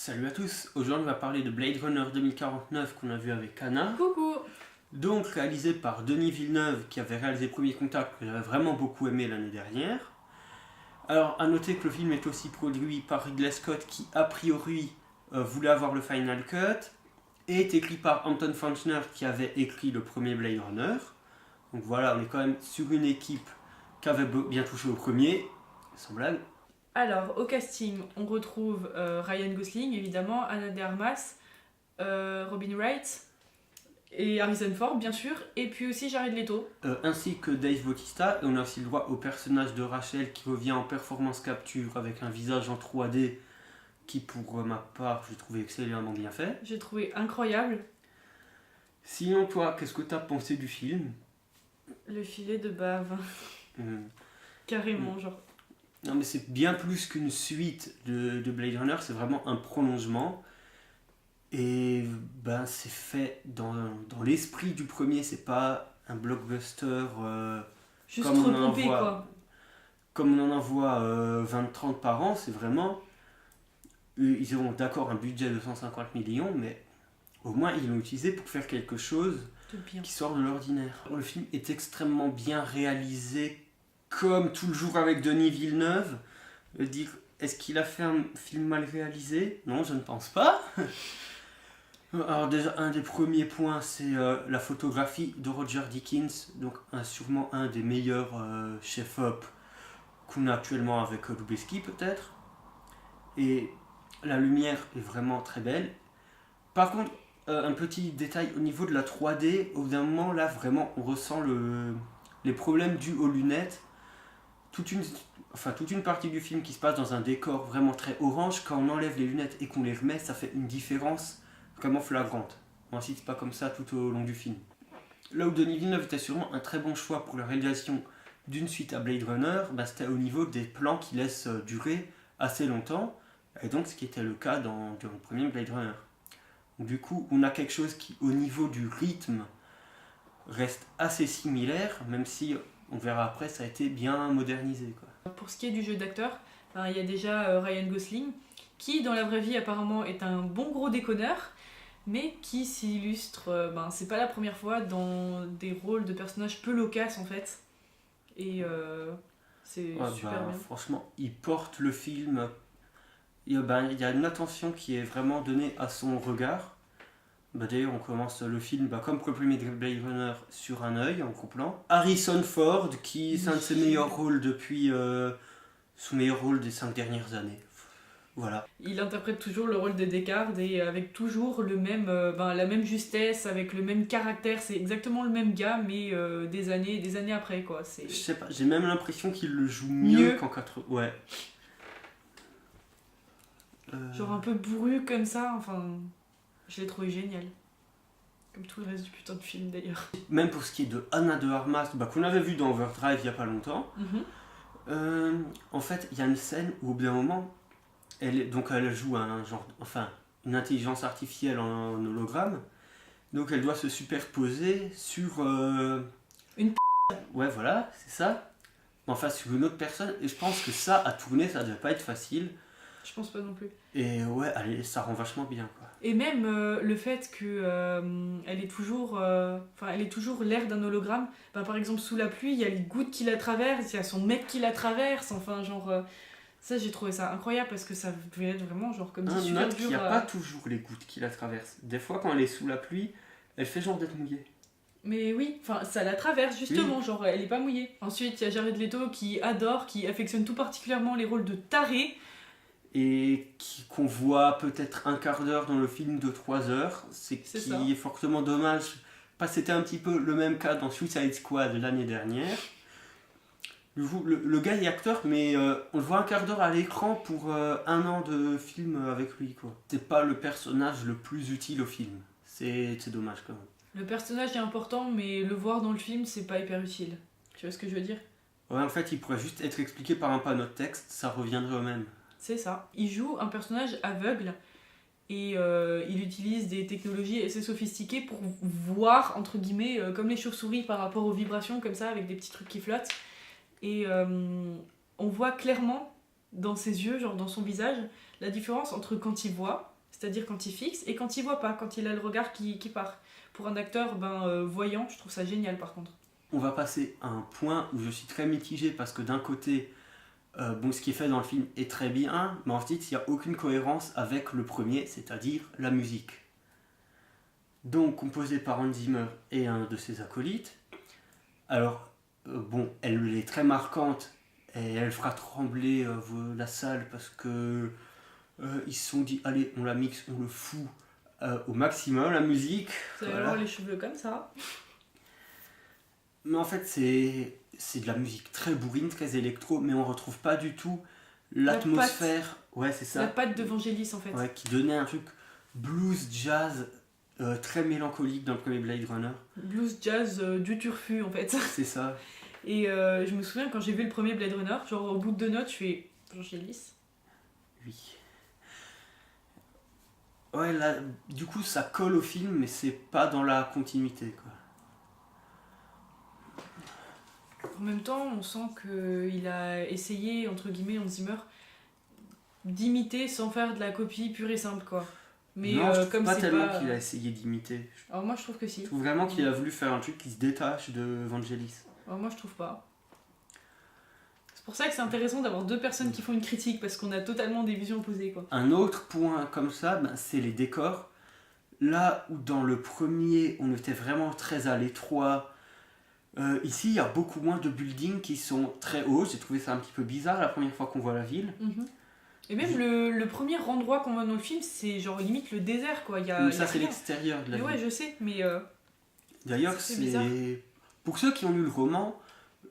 Salut à tous, aujourd'hui on va parler de Blade Runner 2049 qu'on a vu avec Anna. Coucou. Donc réalisé par Denis Villeneuve qui avait réalisé Premier Contact que j'avais vraiment beaucoup aimé l'année dernière. Alors à noter que le film est aussi produit par Ridley Scott qui a priori voulait avoir le Final Cut et est écrit par Anton Fauchner qui avait écrit le premier Blade Runner. Donc voilà, on est quand même sur une équipe qui avait bien touché au premier, sans blague. Alors, au casting, on retrouve Ryan Gosling, évidemment, Ana de Armas, Robin Wright et Harrison Ford, bien sûr, et puis aussi Jared Leto. Ainsi que Dave Bautista, et on a aussi le droit au personnage de Rachel qui revient en performance capture avec un visage en 3D qui, pour ma part, j'ai trouvé excellemment bien fait. J'ai trouvé incroyable. Sinon, toi, qu'est-ce que tu as pensé du film? Le filet de bave, carrément, genre. Non, mais c'est bien plus qu'une suite de Blade Runner, c'est vraiment un prolongement. Et ben, c'est fait dans l'esprit du premier, c'est pas un blockbuster Juste comme on en repompé, voit. quoi. Comme on en envoie 20-30 par an, c'est vraiment. Ils auront d'accord un budget de 150 millions, mais au moins ils l'ont utilisé pour faire quelque chose Tout bien. qui sort de l'ordinaire. Le film est extrêmement bien réalisé, comme toujours avec Denis Villeneuve. Dire, est-ce qu'il a fait un film mal réalisé? Non, je ne pense pas. Alors déjà, un des premiers points, c'est la photographie de Roger Deakins, donc sûrement un des meilleurs chefs-op qu'on a actuellement avec Lubeski peut-être. Et la lumière est vraiment très belle. Par contre, un petit détail au niveau de la 3D, au bout d'un moment là vraiment on ressent les problèmes dus aux lunettes. Toute une partie du film qui se passe dans un décor vraiment très orange, quand on enlève les lunettes et qu'on les remet, ça fait une différence vraiment flagrante. On n'insiste pas comme ça tout au long du film. Là où Denis Villeneuve était sûrement un très bon choix pour la réalisation d'une suite à Blade Runner, c'était au niveau des plans qui laissent durer assez longtemps, et donc ce qui était le cas dans le premier Blade Runner. Donc, du coup, on a quelque chose qui, au niveau du rythme, reste assez similaire, même si on verra après, ça a été bien modernisé, quoi. Pour ce qui est du jeu d'acteur, il y a déjà Ryan Gosling, qui dans la vraie vie apparemment est un bon gros déconneur, mais qui s'illustre, c'est pas la première fois, dans des rôles de personnages peu loquaces en fait. Et c'est super bien. Franchement, il porte le film. Il y a une attention qui est vraiment donnée à son regard. D'ailleurs, on commence le film comme pour le premier Blade Runner sur un œil en couplant. Harrison Ford, qui c'est un de ses meilleurs rôles depuis son meilleur rôle des 5 dernières années. Voilà. Il interprète toujours le rôle de Descartes et avec toujours la même justesse, avec le même caractère. C'est exactement le même gars, mais des années après, quoi. Je sais pas, j'ai même l'impression qu'il le joue mieux qu'en 80. Ouais. Genre un peu bourru comme ça, enfin. Je l'ai trouvé génial. Comme tout le reste du putain de film d'ailleurs. Même pour ce qui est de Ana de Armas, qu'on avait vu dans Overdrive il y a pas longtemps. En fait, il y a une scène où au bout d'un moment, elle joue une intelligence artificielle en hologramme. Donc elle doit se superposer sur une ouais, voilà, c'est ça. Enfin, sur une autre personne. Et je pense que ça, à tourner, ça devait pas être facile. Je pense pas non plus. Et ouais, ça rend vachement bien, quoi. Et même le fait que elle est toujours l'air d'un hologramme. Par exemple, sous la pluie, il y a les gouttes qui la traversent, il y a son mec qui la traverse. Enfin, genre, ça j'ai trouvé ça incroyable parce que ça devait être vraiment genre comme si super dur. Il n'y a pas toujours les gouttes qui la traversent. Des fois, quand elle est sous la pluie, elle fait genre d'être mouillée. Mais oui, enfin ça la traverse justement, oui. Genre elle est pas mouillée. Ensuite, il y a Jared Leto qui affectionne tout particulièrement les rôles de taré. Et qu'on voit peut-être un quart d'heure dans le film de 3 heures, est fortement dommage, parce que c'était un petit peu le même cas dans Suicide Squad l'année dernière. Le gars est acteur, mais on le voit un quart d'heure à l'écran pour 1 an de film avec lui, quoi. C'est pas le personnage le plus utile au film, c'est dommage quand même. Le personnage est important, mais le voir dans le film, c'est pas hyper utile. Tu vois ce que je veux dire? Ouais, en fait, il pourrait juste être expliqué par un panneau de texte, ça reviendrait au même. C'est ça. Il joue un personnage aveugle et il utilise des technologies assez sophistiquées pour voir, entre guillemets, comme les chauves-souris par rapport aux vibrations, comme ça, avec des petits trucs qui flottent. Et on voit clairement dans ses yeux, genre dans son visage, la différence entre quand il voit, c'est-à-dire quand il fixe, et quand il voit pas, quand il a le regard qui part. Pour un acteur voyant, je trouve ça génial par contre. On va passer à un point où je suis très mitigé parce que d'un côté, ce qui est fait dans le film est très bien, mais ensuite il n'y a aucune cohérence avec le premier, c'est-à-dire la musique. Donc composée par Hans Zimmer et un de ses acolytes. Alors, elle est très marquante et elle fera trembler la salle parce que ils se sont dit, allez, on la mixe, on le fout au maximum, la musique. Vous allez avoir les cheveux comme ça. Mais en fait, c'est de la musique très bourrine, très électro, mais on retrouve pas du tout l'atmosphère. Ouais, c'est ça. La patte de Vangelis en fait. Ouais, qui donnait un truc blues, jazz, très mélancolique dans le premier Blade Runner. Blues, jazz, du turfu en fait. C'est ça. Et je me souviens quand j'ai vu le premier Blade Runner, genre au bout de 2 notes, je fais Vangelis. Oui. Ouais, là, du coup, ça colle au film, mais c'est pas dans la continuité, quoi. En même temps, on sent qu'il a essayé, entre guillemets, Hans Zimmer, d'imiter sans faire de la copie pure et simple, quoi. Mais non, je trouve comme pas c'est tellement pas... qu'il a essayé d'imiter. Alors moi, je trouve que si. Je trouve vraiment qu'il a voulu faire un truc qui se détache de Vangelis. Alors moi, je trouve pas. C'est pour ça que c'est intéressant d'avoir 2 personnes qui font une critique, parce qu'on a totalement des visions opposées, quoi. Un autre point comme ça, c'est les décors. Là où dans le premier, on était vraiment très à l'étroit, ici, il y a beaucoup moins de buildings qui sont très hauts. J'ai trouvé ça un petit peu bizarre la première fois qu'on voit la ville. Et même le premier endroit qu'on voit dans le film, c'est genre limite le désert, quoi. Ça, c'est l'extérieur de la ville. Ouais, je sais, mais... D'ailleurs, c'est... Pour ceux qui ont lu le roman,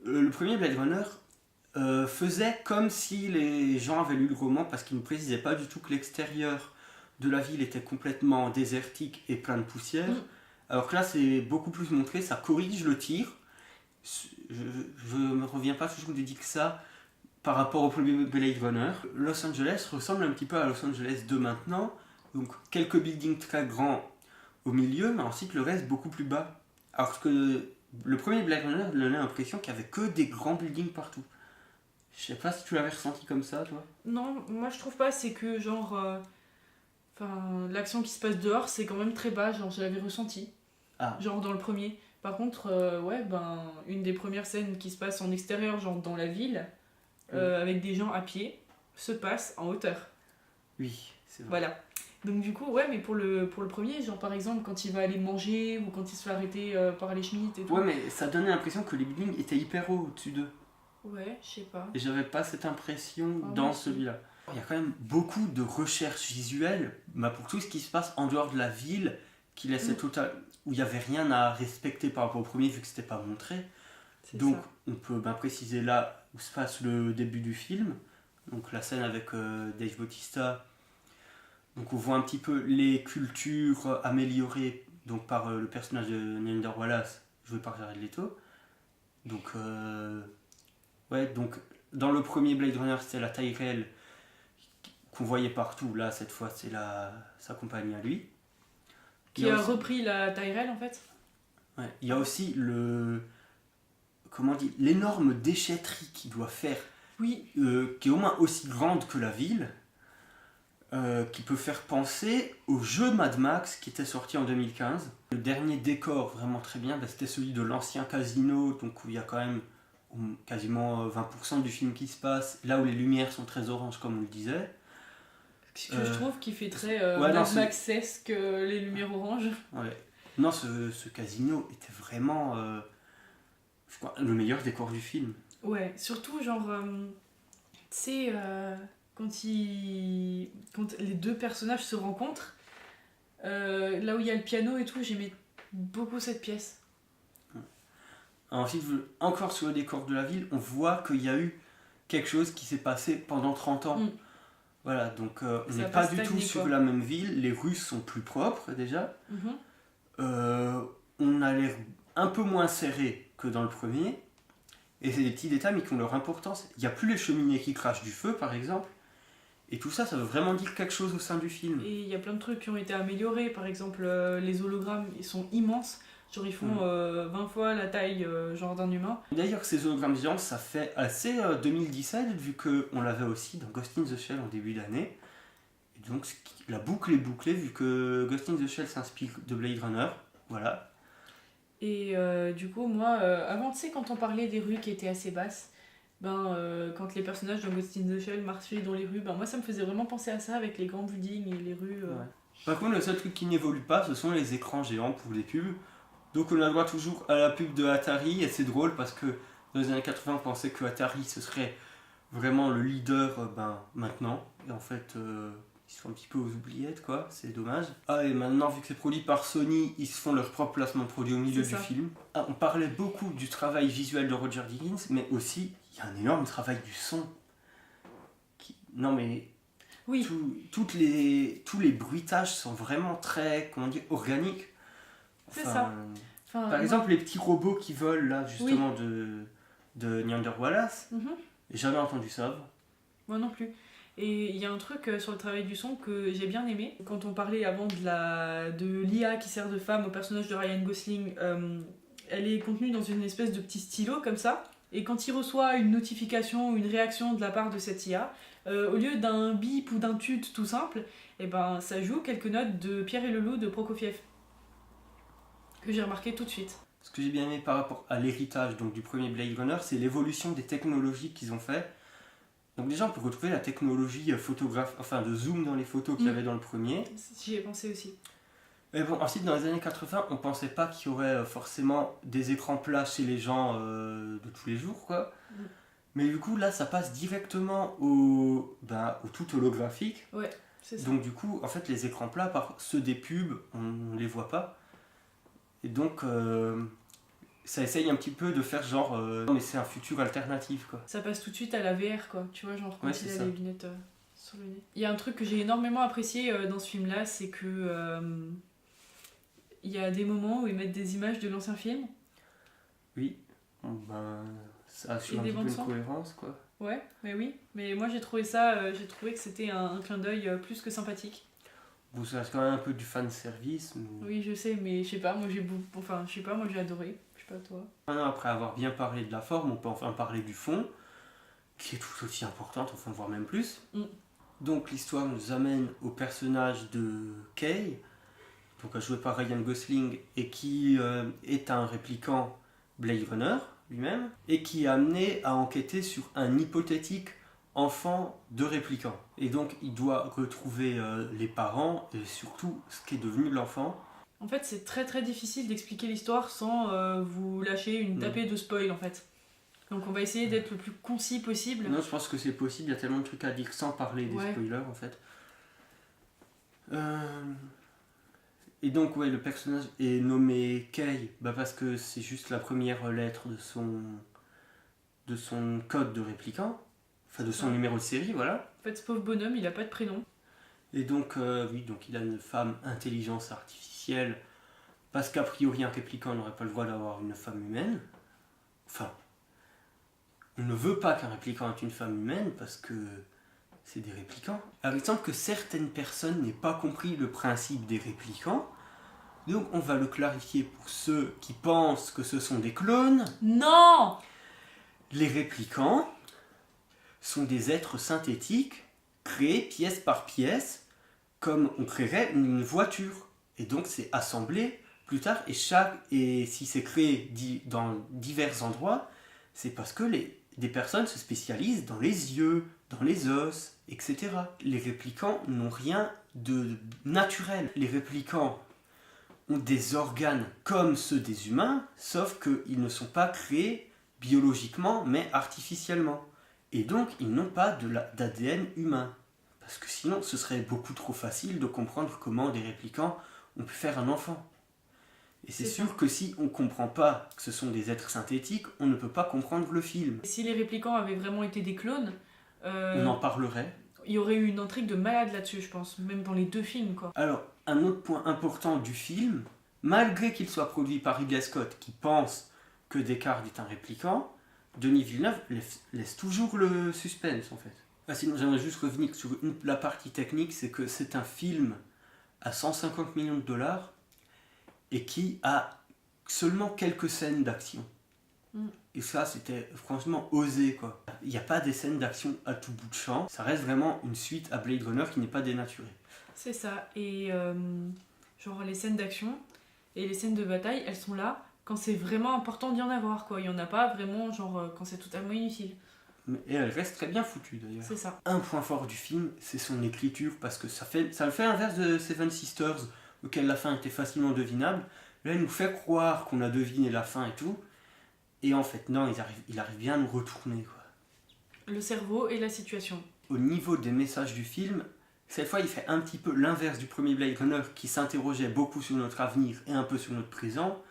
le premier Blade Runner faisait comme si les gens avaient lu le roman parce qu'il ne précisait pas du tout que l'extérieur de la ville était complètement désertique et plein de poussière. Alors que là, c'est beaucoup plus montré, ça corrige le tir. Je ne me reviens pas si je vous ai dit que ça par rapport au premier Blade Runner. Los Angeles ressemble un petit peu à Los Angeles de maintenant. Donc quelques buildings très grands au milieu, mais ensuite le reste beaucoup plus bas. Alors que le premier Blade Runner donnait l'impression qu'il n'y avait que des grands buildings partout. Je sais pas si tu l'avais ressenti comme ça, toi. Non, moi je trouve pas, c'est que genre... l'action qui se passe dehors, c'est quand même très bas, genre je l'avais ressenti. Genre dans le premier. Par contre, une des premières scènes qui se passe en extérieur, genre dans la ville, avec des gens à pied, se passe en hauteur. Oui, c'est vrai. Voilà. Donc du coup, ouais, mais pour le premier, genre par exemple quand il va aller manger ou quand il se fait arrêter par les Schmitt et tout. Ouais, mais ça donnait l'impression que les buildings étaient hyper hauts au-dessus d'eux. Ouais, je sais pas. Et j'avais pas cette impression dans celui-là. Il y a quand même beaucoup de recherches visuelles pour tout ce qui se passe en dehors de la ville qui laissait où il n'y avait rien à respecter par rapport au premier vu que c'était pas montré. Donc on peut préciser là où se passe le début du film. Donc la scène avec Dave Bautista. Donc on voit un petit peu les cultures améliorées donc par le personnage de Neander Wallace joué par Jared Leto. Donc donc dans le premier Blade Runner c'était la Tyrell qu'on voyait partout. Là cette fois c'est sa compagne à lui. Qui a repris la Tyrell en fait. Ouais, il y a aussi l'énorme déchetterie qu'il doit faire. Oui. Qui est au moins aussi grande que la ville. Qui peut faire penser au jeu Mad Max qui était sorti en 2015. Le dernier décor vraiment très bien, c'était celui de l'ancien casino, donc où il y a quand même quasiment 20% du film qui se passe, là où les lumières sont très oranges comme on le disait. Ce que je trouve qui fait très Mad Max-esque, les lumières oranges. Ouais. Non, ce casino était vraiment je crois, le meilleur décor du film. Ouais, surtout genre, tu sais... Quand les 2 personnages se rencontrent, là où il y a le piano et tout, j'aimais beaucoup cette pièce. Ensuite, encore sur le décor de la ville, on voit qu'il y a eu quelque chose qui s'est passé pendant 30 ans. Voilà, donc on n'est pas du tout sur la même ville, les rues sont plus propres déjà. On a l'air un peu moins serré que dans le premier. Et c'est des petits détails mais qui ont leur importance. Il n'y a plus les cheminées qui crachent du feu par exemple. Et tout ça, ça veut vraiment dire quelque chose au sein du film. Et il y a plein de trucs qui ont été améliorés. Par exemple, les hologrammes, ils sont immenses. Genre, ils font 20 fois la taille genre d'un humain. D'ailleurs, ces hologrammes géants, ça fait assez 2017, vu qu'on l'avait aussi dans Ghost in the Shell en début d'année. Et donc la boucle est bouclée vu que Ghost in the Shell s'inspire de Blade Runner. Voilà. Et du coup, moi, avant, tu sais, quand on parlait des rues qui étaient assez basses, quand les personnages de Ghost in the Shell marchaient dans les rues, moi, ça me faisait vraiment penser à ça avec les grands buildings et les rues. Ouais. Par contre, le seul truc qui n'évolue pas, ce sont les écrans géants pour les pubs. Donc on a droit toujours à la pub de Atari, et c'est drôle parce que dans les années 80, on pensait que Atari ce serait vraiment le leader maintenant. Et en fait, ils sont un petit peu aux oubliettes, quoi, c'est dommage. Ah, et maintenant, vu que c'est produit par Sony, ils se font leur propre placement de produit au milieu du film. Ah, on parlait beaucoup du travail visuel de Roger Deakins, mais aussi, il y a un énorme travail du son. Non mais... Oui. Tous les bruitages sont vraiment très, comment dire, organiques. C'est ça. Par exemple, les petits robots qui volent là, justement, de Neander Wallace. J'ai jamais entendu ça. Moi non plus. Et il y a un truc sur le travail du son que j'ai bien aimé. Quand on parlait avant de l'IA qui sert de femme au personnage de Ryan Gosling, elle est contenue dans une espèce de petit stylo comme ça. Et quand il reçoit une notification ou une réaction de la part de cette IA, au lieu d'un bip ou d'un tut tout simple, ça joue quelques notes de Pierre et le Loup de Prokofiev. Que j'ai remarqué tout de suite. Ce que j'ai bien aimé par rapport à l'héritage donc, du premier Blade Runner, c'est l'évolution des technologies qu'ils ont fait. Donc déjà, on peut retrouver la technologie de zoom dans les photos qu'il y avait dans le premier. J'y ai pensé aussi. Et bon, ensuite, dans les années 80, on pensait pas qu'il y aurait forcément des écrans plats chez les gens de tous les jours, quoi. Mais du coup, là, ça passe directement au tout holographique. Ouais, c'est ça. Donc du coup, en fait, les écrans plats, ceux des pubs, on les voit pas. Et donc, ça essaye un petit peu de faire genre, non mais c'est un futur alternatif, quoi. Ça passe tout de suite à la VR, quoi. Tu vois, genre quand il a les lunettes sur le nez. Il y a un truc que j'ai énormément apprécié dans ce film-là, c'est que il y a des moments où ils mettent des images de l'ancien film. Oui. Ça assure un petit peu une cohérence, quoi. Ouais, mais oui. Mais moi j'ai trouvé que c'était un clin d'œil plus que sympathique. Bon, ça reste quand même un peu du fanservice. Mais... Oui, je sais, mais je sais pas, moi j'ai adoré. Je sais pas toi. Maintenant, après avoir bien parlé de la forme, on peut enfin parler du fond, qui est tout aussi importante, enfin voire même plus. Donc l'histoire nous amène au personnage de Kay, donc joué par Ryan Gosling, et qui est un répliquant Blade Runner lui-même, et qui est amené à enquêter sur un hypothétique enfant de répliquant. Et donc il doit retrouver les parents et surtout ce qui est devenu l'enfant. En fait, c'est très très difficile d'expliquer l'histoire sans vous lâcher une tapée de spoil en fait. Donc on va essayer d'être le plus concis possible. Non, je pense que c'est possible, il y a tellement de trucs à dire sans parler des spoilers en fait. Et donc le personnage est nommé Kay parce que c'est juste la première lettre de son code de répliquant. Enfin, de son numéro de série, voilà. En fait, ce pauvre bonhomme, il a pas de prénom. Et donc, donc il a une femme intelligence artificielle, parce qu'a priori, un répliquant n'aurait pas le droit d'avoir une femme humaine. Enfin, on ne veut pas qu'un répliquant ait une femme humaine, parce que c'est des réplicants. Alors, il semble que certaines personnes n'aient pas compris le principe des réplicants. Donc, on va le clarifier pour ceux qui pensent que ce sont des clones. Non! Les réplicants sont des êtres synthétiques créés pièce par pièce comme on créerait une voiture. Et donc c'est assemblé plus tard et si c'est créé dans divers endroits, c'est parce que des personnes se spécialisent dans les yeux, dans les os, etc. Les réplicants n'ont rien de naturel. Les réplicants ont des organes comme ceux des humains, sauf qu'ils ne sont pas créés biologiquement mais artificiellement. Et donc, ils n'ont pas d'ADN humain. Parce que sinon, ce serait beaucoup trop facile de comprendre comment des réplicants ont pu faire un enfant. Et c'est sûr que si on ne comprend pas que ce sont des êtres synthétiques, on ne peut pas comprendre le film. Si les réplicants avaient vraiment été des clones... on en parlerait. Il y aurait eu une intrigue de malade là-dessus, je pense. Même dans les deux films, quoi. Alors, un autre point important du film, malgré qu'il soit produit par Ridley Scott, qui pense que Descartes est un répliquant, Denis Villeneuve laisse toujours le suspense en fait. Sinon j'aimerais juste revenir sur la partie technique, c'est que c'est un film à 150 millions de dollars et qui a seulement quelques scènes d'action. Et ça, c'était franchement osé, quoi. Il n'y a pas des scènes d'action à tout bout de champ. Ça reste vraiment une suite à Blade Runner qui n'est pas dénaturée. C'est ça. Et genre les scènes d'action et les scènes de bataille, elles sont là quand c'est vraiment important d'y en avoir, quoi. Il n'y en a pas vraiment, genre, quand c'est totalement inutile. Et elle reste très bien foutue, d'ailleurs. C'est ça. Un point fort du film, c'est son écriture, parce que ça le fait inverse de Seven Sisters, auquel la fin était facilement devinable. Là, il nous fait croire qu'on a deviné la fin et tout. Et en fait, non, il arrive bien à nous retourner, quoi. Le cerveau et la situation. Au niveau des messages du film, cette fois, il fait un petit peu l'inverse du premier Blade Runner, qui s'interrogeait beaucoup sur notre avenir et un peu sur notre présent.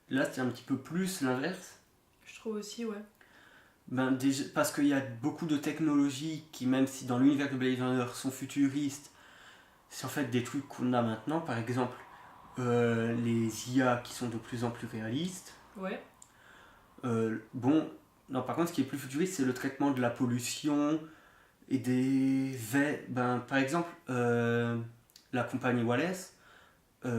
Là, c'est un petit peu plus l'inverse. Je trouve aussi, ouais. Ben, déjà, parce qu'il y a beaucoup de technologies qui, même si dans l'univers de Blade Runner sont futuristes, c'est en fait des trucs qu'on a maintenant. Par exemple, les IA qui sont de plus en plus réalistes. Ouais. Non, par contre, ce qui est plus futuriste, c'est le traitement de la pollution et des vers. Ben, par exemple, la compagnie Wallace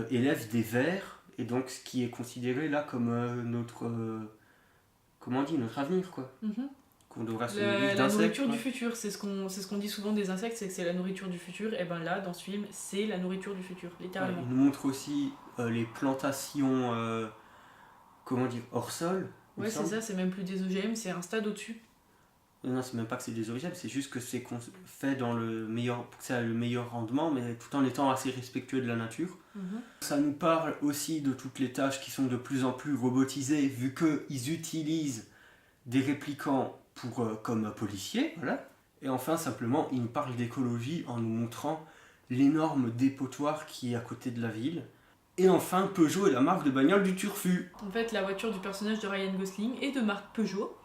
élève des vers, et donc ce qui est considéré là comme comment on dit, notre avenir, quoi. Qu'on devra se nourrir La d'insectes. nourriture quoi. du futur, c'est ce qu'on dit souvent des insectes, c'est que c'est la nourriture du futur. Et ben là, dans ce film, c'est la nourriture du futur, littéralement. Il nous montre aussi les plantations, comment dire, hors sol. il Ouais, me c'est semble. ça, c'est même plus des OGM, c'est un stade au-dessus. Non, c'est même pas que c'est des OGM, c'est juste que c'est fait dans le meilleur, pour que ça ait le meilleur rendement, mais tout en étant assez respectueux de la nature. Ça nous parle aussi de toutes les tâches qui sont de plus en plus robotisées, vu qu'ils utilisent des réplicants comme policiers, voilà. Et enfin, simplement, il nous parle d'écologie en nous montrant l'énorme dépotoir qui est à côté de la ville. Et enfin, Peugeot est la marque de bagnole du turfu. En fait, la voiture du personnage de Ryan Gosling est de marque Peugeot.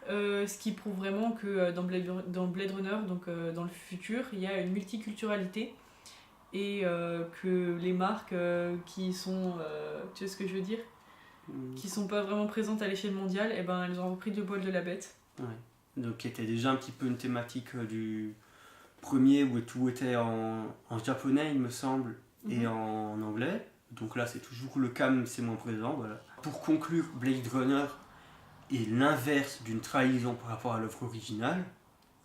Ce qui prouve vraiment que dans Blade Runner, donc dans le futur, il y a une multiculturalité et que les marques qui sont, tu vois ce que je veux dire, qui sont pas vraiment présentes à l'échelle mondiale, et ben elles ont repris le poil de la bête. Ouais. Donc, qui était déjà un petit peu une thématique du premier où tout était en japonais, il me semble, et en anglais. Donc là, c'est toujours le cas, même si c'est moins présent. Voilà. Pour conclure, Blade Runner est l'inverse d'une trahison par rapport à l'œuvre originale.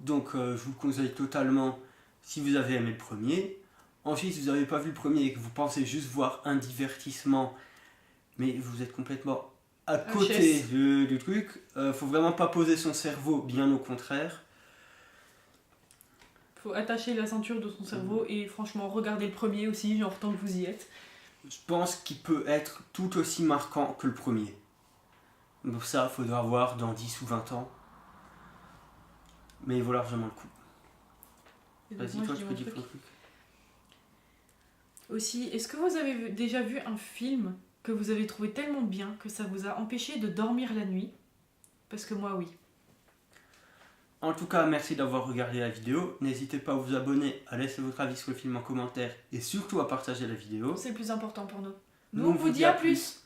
Donc je vous le conseille totalement si vous avez aimé le premier. Ensuite, si vous n'avez pas vu le premier et que vous pensez juste voir un divertissement, mais vous êtes complètement à côté du truc, faut vraiment pas poser son cerveau, bien au contraire. Faut attacher la ceinture de son cerveau et franchement regarder le premier aussi, genre tant que vous y êtes. Je pense qu'il peut être tout aussi marquant que le premier. Donc ça, il faudra voir dans 10 ou 20 ans. Mais il vaut largement le coup. Et donc, Vas-y, moi, toi, je tu dis peux mon dire truc. ton truc. Aussi, est-ce que vous avez déjà vu un film que vous avez trouvé tellement bien que ça vous a empêché de dormir la nuit? Parce que moi, oui. En tout cas, merci d'avoir regardé la vidéo. N'hésitez pas à vous abonner, à laisser votre avis sur le film en commentaire et surtout à partager la vidéo. C'est le plus important pour nous. Nous, on vous dit à plus.